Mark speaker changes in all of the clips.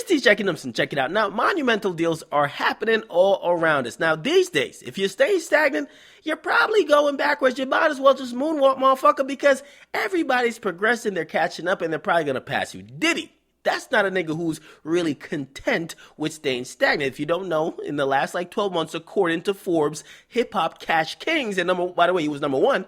Speaker 1: Teach Akademiks and check it out. Now, monumental deals are happening all around us. Now, these days, if you stay stagnant, you're probably going backwards. You might as well just moonwalk, motherfucker, because everybody's progressing, they're catching up, and they're probably going to pass you. Diddy, that's not a nigga who's really content with staying stagnant. If you don't know, in the last 12 months, according to Forbes, Hip Hop Cash Kings, and by the way, he was number one,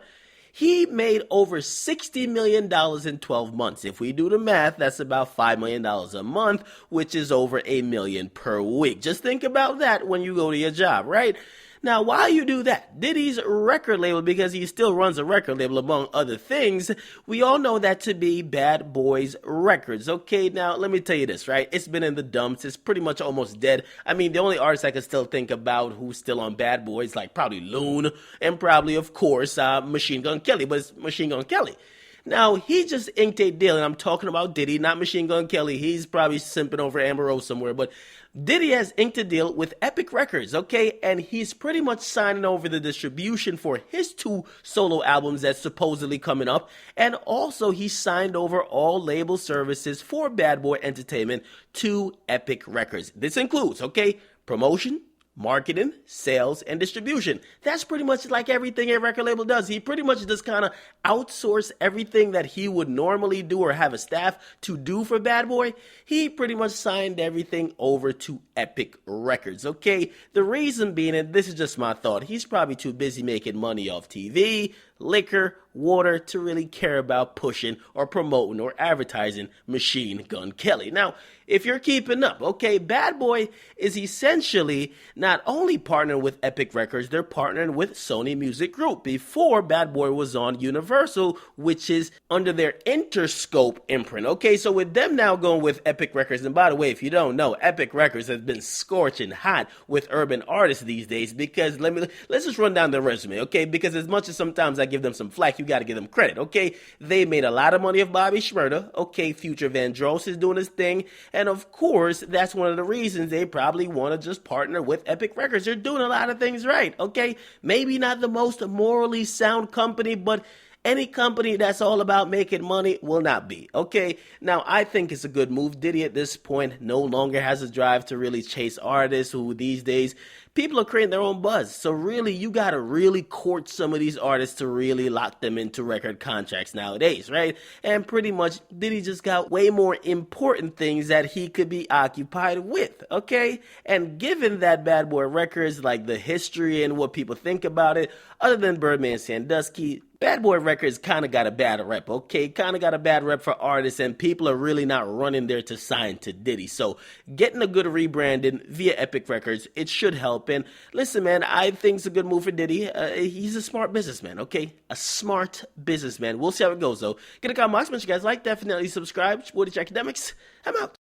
Speaker 1: he made over $60 million in 12 months. If we do the math, that's about $5 million a month, which is over $1 million per week. Just think about that when you go to your job, right? Now, why you do that? Diddy's record label, because he still runs a record label among other things, we all know that to be Bad Boys Records. Okay, now let me tell you this, right? It's been in the dumps. It's pretty much almost dead. I mean, the only artist I can still think about who's still on Bad Boys, probably Loon, and probably, of course, Machine Gun Kelly, but it's Machine Gun Kelly. Now, he just inked a deal, and I'm talking about Diddy, not Machine Gun Kelly. He's probably simping over Amber Rose somewhere, but Diddy has inked a deal with Epic Records, okay? And he's pretty much signing over the distribution for his 2 solo albums that's supposedly coming up. And also, he signed over all label services for Bad Boy Entertainment to Epic Records. This includes, okay, promotion, marketing, sales, and distribution. That's pretty much like everything a record label does. He pretty much just kind of outsource everything that he would normally do or have a staff to do for Bad Boy. He pretty much signed everything over to Epic Records, okay? The reason being, and this is just my thought, he's probably too busy making money off TV, liquor, water to really care about pushing or promoting or advertising Machine Gun Kelly. Now, if you're keeping up, okay, Bad Boy is essentially not only partnering with Epic Records, they're partnering with Sony Music Group. Before, Bad Boy was on Universal, which is under their Interscope imprint. Okay, so with them now going with Epic Records, and by the way, if you don't know, Epic Records has been scorching hot with urban artists these days, because let's just run down their resume, okay? Because as much as sometimes I give them some flack, you got to give them credit, okay? They made a lot of money off Bobby Shmurda, okay? Future Vandross is doing his thing, and of course, that's one of the reasons they probably want to just partner with Epic Records. They're doing a lot of things right, okay? Maybe not the most morally sound company, but any company that's all about making money will not be, okay? Now, I think it's a good move. Diddy at this point no longer has a drive to really chase artists who these days, people are creating their own buzz. So really, you got to really court some of these artists to really lock them into record contracts nowadays, right? And pretty much, Diddy just got way more important things that he could be occupied with, okay? And given that Bad Boy Records, the history and what people think about it, other than Birdman Sandusky, Bad Boy Records kind of got a bad rep, okay? Kind of got a bad rep for artists, and people are really not running there to sign to Diddy. So getting a good rebranding via Epic Records, it should help. And listen, man, I think it's a good move for Diddy. He's a smart businessman, okay? A smart businessman. We'll see how it goes, though. Get a comment, you guys like, definitely subscribe. What is Akademiks? I'm out.